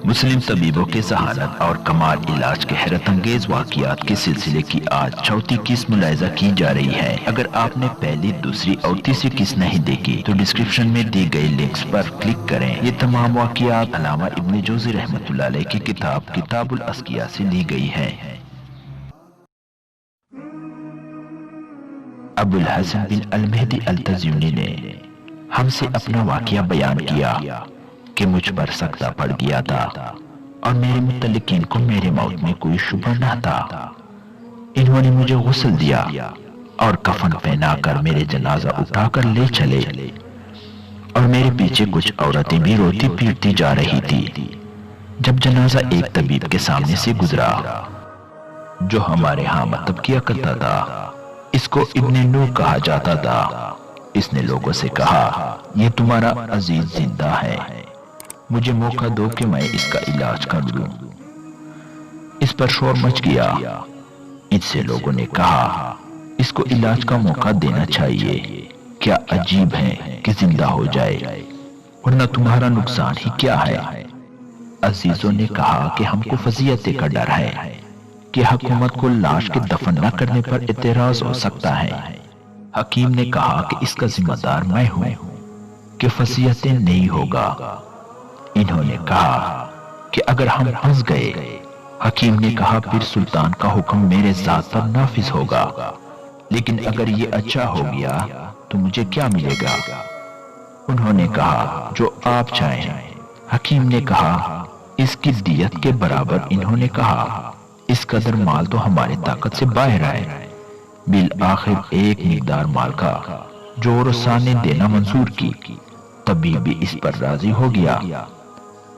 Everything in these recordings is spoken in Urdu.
مسلم طبیبوں کے ذہانت اور کمال علاج کے حیرت انگیز واقعات کے سلسلے کی آج چوتھی قسط ملاحظہ کی جا رہی ہے۔ اگر آپ نے پہلی، دوسری اور تیسری قسط نہیں دیکھی تو ڈسکرپشن میں دی گئی لنکس پر کلک کریں۔ یہ تمام واقعات علامہ ابن جوزی رحمۃ اللہ علیہ کی کتاب کتاب الاذکیاء سے لی گئی ہے۔ ابو الحسن بن المہدی التزیونی نے ہم سے اپنا واقعہ بیان کیا کہ مجھ پر سکتہ پڑ گیا تھا اور میرے متعلقین کو میرے موت میں کوئی شبہ نہ تھا۔ انہوں نے مجھے غسل دیا اور کفن پہنا کر میرے جنازہ اٹھا کر لے چلے، اور میرے پیچھے کچھ عورتیں بھی روتی پیٹتی جا رہی تھی۔ جب جنازہ ایک طبیب کے سامنے سے گزرا جو ہمارے ہاں مطب کیا کرتا تھا، اس کو ابن نو کہا جاتا تھا، اس نے لوگوں سے کہا، یہ تمہارا عزیز زندہ ہے، مجھے موقع دو کہ میں اس کا علاج کر دوں۔ اس پر شور مچ گیا۔ ان سے لوگوں نے کہا، اس کو علاج کا موقع دینا چاہیے، کیا عجیب ہے کہ زندہ ہو جائے، ورنہ تمہارا نقصان ہی کیا ہے۔ عزیزوں نے کہا کہ ہم کو فضیحت کا ڈر ہے کہ حکومت کو لاش کے دفن نہ کرنے پر اعتراض ہو سکتا ہے۔ حکیم نے کہا کہ اس کا ذمہ دار میں ہوں کہ فضیحتیں نہیں ہوگا۔ انہوں نے کہا کہ اگر ہم پھنس گئے، حکیم نے کہا پھر سلطان کا حکم میرے ذات پر نافذ ہوگا، لیکن اگر یہ اچھا ہو گیا تو مجھے کیا ملے گا؟ انہوں نے کہا جو آپ چاہیں۔ حکیم نے کہا اس کی دیت کے برابر۔ انہوں نے کہا اس قدر مال تو ہماری طاقت سے باہر ہے۔ بالآخر ایک مقدار مال کا جو رسا نے دینا منظور کی، طبیب بھی اس پر راضی ہو گیا۔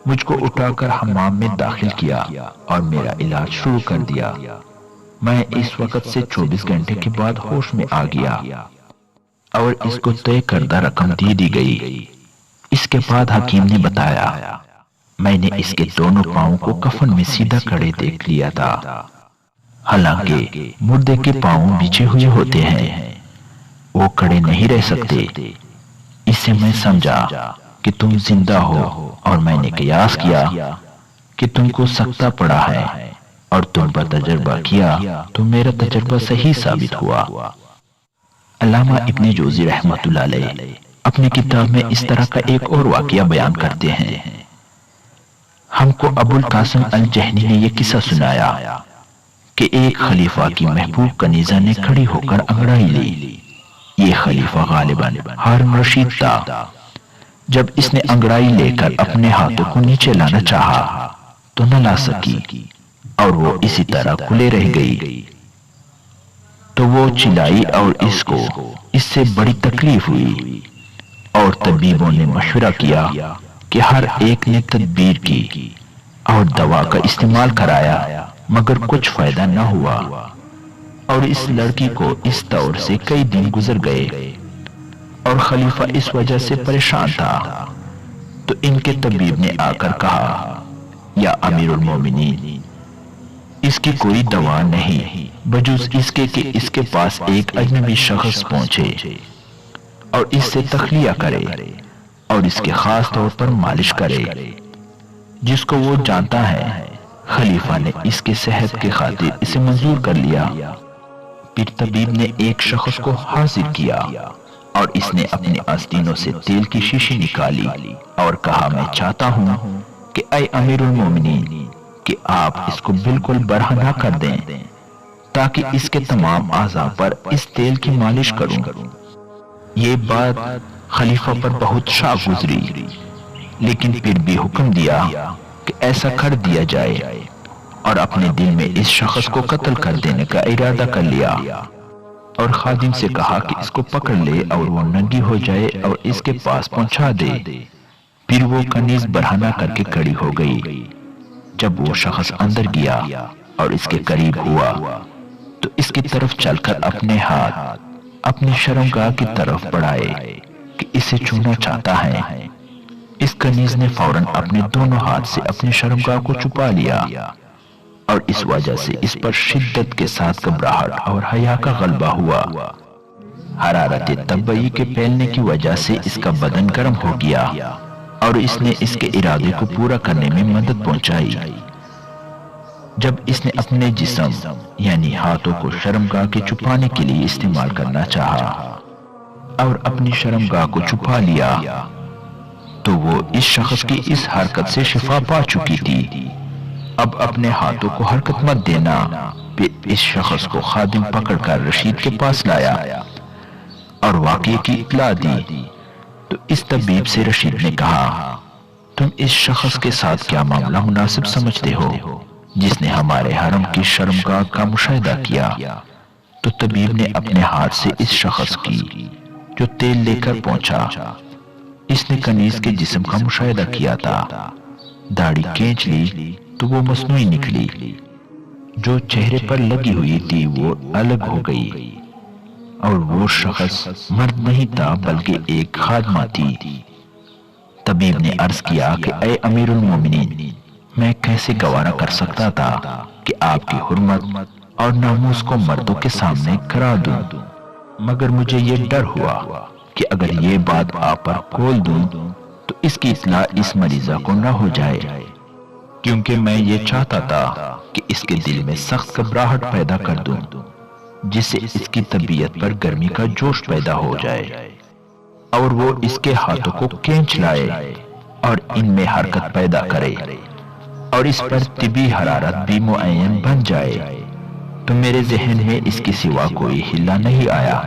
مجھ کو اٹھا کر حمام میں داخل کیا اور میرا علاج شروع کر دیا۔ میں اس وقت سے 24 گھنٹے کے بعد ہوش میں آ گیا اور اس کو طے کردہ رقم دے دی گئی۔ اس کے بعد حکیم نے بتایا، میں نے اس کے دونوں پاؤں کو کفن میں سیدھا کھڑے دیکھ لیا تھا، حالانکہ مردے کے پاؤں بچھے ہوئے ہوتے ہیں، وہ کھڑے نہیں رہ سکتے۔ اس سے میں سمجھا کہ تم زندہ ہو، اور میں نے قیاس کیا کہ تم کو سکتہ پڑا ہے اور تم پر تجربہ کیا تو میرا تجربہ صحیح ثابت ہوا۔ علامہ ابن جوزی رحمۃ اللہ علیہ اپنی کتاب میں اس طرح کا ایک اور واقعہ بیان کرتے ہیں۔ ہم کو ابو القاسم الجہنی نے یہ قصہ سنایا کہ ایک خلیفہ کی محبوب کنیزہ نے کھڑی ہو کر انگڑائی لی۔ یہ خلیفہ غالباً ہارون رشید تھا۔ جب اس نے انگڑائی لے کر اپنے ہاتھوں کو نیچے لانا چاہا تو نہ لا سکی، اور وہ اسی طرح کھلے رہ گئی۔ تو وہ چلائی اور اس کو اس سے بڑی تکلیف ہوئی، اور طبیبوں نے مشورہ کیا کہ ہر ایک نے تدبیر کی اور دوا کا استعمال کرایا، مگر کچھ فائدہ نہ ہوا، اور اس لڑکی کو اس طور سے کئی دن گزر گئے، اور خلیفہ اس وجہ سے پریشان تھا۔ تو ان کے طبیب نے آ کر کہا، یا امیر المومنین، اس کی کوئی دوا نہیں بجز اس کے کہ اس کے پاس ایک اجنبی شخص پہنچے اور اس سے تخلیہ کرے اور اس کے خاص طور پر مالش کرے، جس کو وہ جانتا ہے۔ خلیفہ نے اس کے صحت کی خاطر اسے منظور کر لیا۔ پھر طبیب نے ایک شخص کو حاضر کیا اور اس نے اپنے آستینوں سے تیل کی شیشی نکالی اور کہا، میں چاہتا ہوں کہ اے امیر المومنین کہ آپ اس کو بالکل برہنہ کر دیں تاکہ اس کے تمام اعضاء پر اس تیل کی مالش کروں۔ یہ بات خلیفہ پر بہت شاک گزری، لیکن پھر بھی حکم دیا کہ ایسا کر دیا جائے، اور اپنے دل میں اس شخص کو قتل کر دینے کا ارادہ کر لیا، اور خادم سے کہا کہ اس کو پکڑ لے اور وہ ننگی ہو جائے اور اس کے پاس پہنچا دے۔ پھر وہ کنیز برہنہ کر کے کھڑی ہو گئی۔ جب وہ شخص اندر گیا اور اس کے قریب ہوا تو اس کی طرف چل کر اپنے ہاتھ اپنی شرمگاہ کی طرف بڑھائے کہ اسے چھونا چاہتا ہے۔ اس کنیز نے فوراً اپنے دونوں ہاتھ سے اپنی شرمگاہ کو چھپا لیا، اور اس وجہ سے اس پر شدت کے ساتھ گھبراہٹ اور حیا کا غلبہ ہوا۔ حرارت طبعی کے پھیلنے کی وجہ سے اس کا بدن گرم ہو گیا اور اس نے اس کے ارادے کو پورا کرنے میں مدد پہنچائی۔ جب اس نے اپنے جسم یعنی ہاتھوں کو شرمگاہ کے چھپانے کے لیے استعمال کرنا چاہا اور اپنی شرمگاہ کو چھپا لیا تو وہ اس شخص کی اس حرکت سے شفا پا چکی تھی۔ اب اپنے ہاتھوں کو حرکت مت دینا۔ پھر اس شخص کو خادم پکڑ کر رشید کے پاس لایا اور واقعے کی اطلاع دی تو اس طبیب سے رشید نے کہا، تم اس شخص کے ساتھ کیا معاملہ مناسب سمجھتے ہو جس نے ہمارے حرم کی شرمگاہ کا مشاہدہ کیا؟ تو طبیب نے اپنے ہاتھ سے اس شخص کی جو تیل لے کر پہنچا، اس نے کنیز کے جسم کا مشاہدہ کیا تھا۔ داڑھی کھینچ لی تو وہ مصنوعی نکلی، جو چہرے پر لگی ہوئی تھی وہ الگ ہو گئی، اور وہ شخص مرد نہیں تھا بلکہ ایک خادمہ تھی۔ طبیب نے عرض کیا کہ اے امیر المومنین، میں کیسے گوارا کر سکتا تھا کہ آپ کی حرمت اور ناموس کو مردوں کے سامنے کرا دوں، مگر مجھے یہ ڈر ہوا کہ اگر یہ بات آپ پر کھول دوں تو اس کی اطلاع اس مریضہ کو نہ ہو جائے، کیونکہ میں یہ چاہتا تھا کہ اس کے دل میں سخت گھبراہٹ پیدا کر دوں جس سے اس کی طبیعت پر گرمی کا جوش پیدا ہو جائے اور وہ اس کے ہاتھوں کو کھینچ لائے اور ان میں حرکت پیدا کرے اور اس پر طبی حرارت بھی معین بن جائے۔ تو میرے ذہن میں اس کے سوا کوئی حلہ نہیں آیا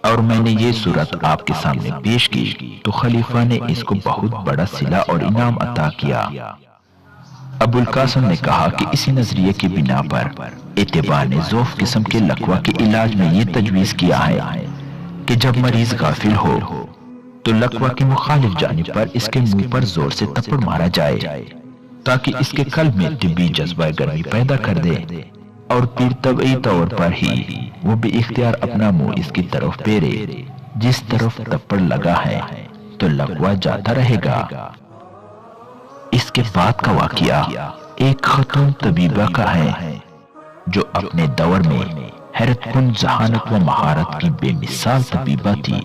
اور میں نے یہ صورت آپ کے سامنے پیش کی تو خلیفہ نے اس کو بہت بڑا صلہ اور انعام عطا کیا۔ ابو القاسم نے کہا کہ اسی نظریے کی بنا پر اتباع نے ضعف قسم کے لقوہ کے علاج میں یہ تجویز کیا ہے کہ جب مریض غافل ہو تو لقوہ کی مخالف جانب پر اس کے منہ پر زور سے تپڑ مارا جائے تاکہ اس کے قلب میں طبی جذبہ گرمی پیدا کر دے، اور پھر طبعی طور پر ہی وہ بھی اختیار اپنا منہ اس کی طرف پھیرے جس طرف تپڑ لگا ہے تو لقوہ جاتا رہے گا۔ اس کے بعد کا واقعہ ایک خاتون طبیبہ کا ہے جو اپنے دور میں حیرت کن ذہانت و مہارت کی بے مثال طبیبہ تھی۔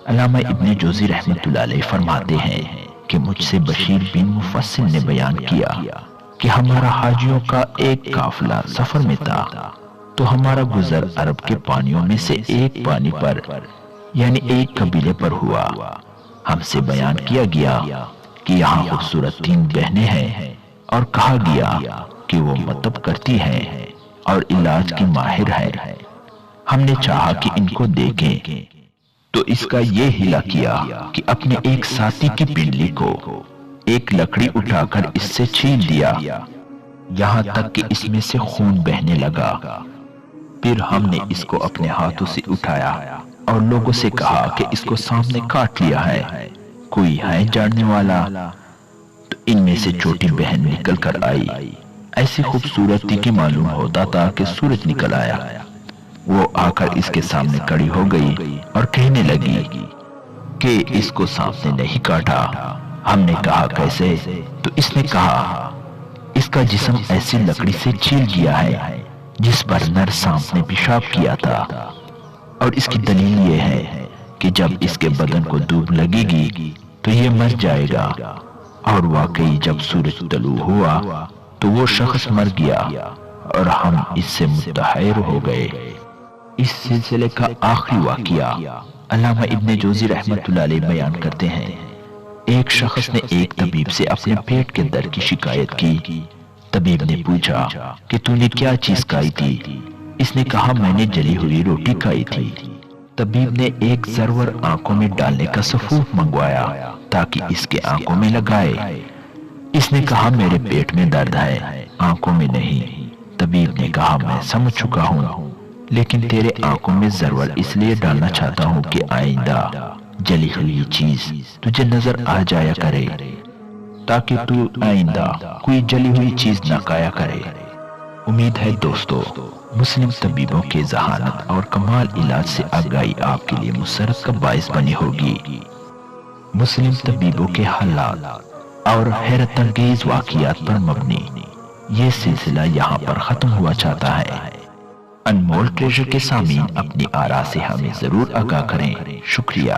علامہ ابن جوزی رحمۃ اللہ علیہ فرماتے ہیں کہ مجھ سے بشیر بن مفصل نے بیان کیا کہ ہمارا حاجیوں کا ایک قافلہ سفر میں تھا تو ہمارا گزر عرب کے پانیوں میں سے ایک پانی پر یعنی ایک قبیلے پر ہوا۔ ہم سے بیان کیا گیا کہ یہاں خوبصورت 3 بہنیں ہیں اور کہا گیا کہ وہ مطب کرتی ہیں اور علاج کی ماہر ہے۔ ہم نے چاہا کہ ان کو دیکھیں تو اس کا یہ ہلا کیا کہ اپنے ایک ساتھی کی پنڈلی کو ایک لکڑی اٹھا کر اس سے چھین دیا یہاں تک کہ اس میں سے خون بہنے لگا۔ پھر ہم نے اس کو اپنے ہاتھوں سے اٹھایا اور لوگوں سے کہا کہ اس کو سامنے کاٹ لیا ہے، کوئی ہے جاننے والا؟ تو ان میں سے چھوٹی بہن نکل کر آئی، ایسی خوبصورت تھی کہ معلوم ہوتا تھا کہ سورج نکل آیا۔ وہ آ کر اس کے سامنے کھڑی ہو گئی اور کہنے لگی کہ اس کو سانپ نے نہیں کاٹا۔ ہم نے کہا کیسے؟ تو اس نے کہا اس کا جسم ایسی لکڑی سے چھیل گیا ہے جس پر نر سانپ نے پیشاب کیا تھا، اور اس کی دلیل یہ ہے کہ جب اس کے بدن کو دھوپ لگے گی تو یہ مر جائے گا، اور واقعی جب سورج طلوع ہوا تو وہ شخص مر گیا اور ہم اس سے متحیر ہو گئے۔ اس سلسلے کا آخری واقعہ علامہ ابن جوزی رحمۃ اللہ علیہ بیان کرتے ہیں۔ ایک شخص نے ایک طبیب سے اپنے پیٹ کے درد کی شکایت کی۔ طبیب نے پوچھا کہ تو نے کیا چیز کھائی تھی؟ اس نے کہا میں نے جلی ہوئی روٹی کھائی تھی۔ طبیب نے ایک زرور آنکھوں میں ڈالنے کا سفوف منگوایا تاکہ اس کے آنکھوں میں لگائے۔ اس نے کہا میرے پیٹ میں درد ہے، آنکھوں میں نہیں۔ طبیب نے کہا میں سمجھ چکا ہوں، لیکن تیرے آنکھوں میں زرور اس لیے ڈالنا چاہتا ہوں کہ آئندہ جلی ہوئی چیز تجھے نظر آ جایا کرے، تاکہ تو آئندہ کوئی جلی ہوئی چیز نہ کھایا کرے۔ امید ہے دوستو مسلم طبیبوں کے ذہانت اور کمال علاج سے آگاہی آپ کے لیے مسرت کا باعث بنی ہوگی۔ مسلم طبیبوں کے حالات اور حیرت انگیز واقعات پر مبنی یہ سلسلہ یہاں پر ختم ہوا چاہتا ہے۔ انمول ٹریجر کے سامعین اپنی آراء سے ہمیں ضرور آگاہ کریں۔ شکریہ۔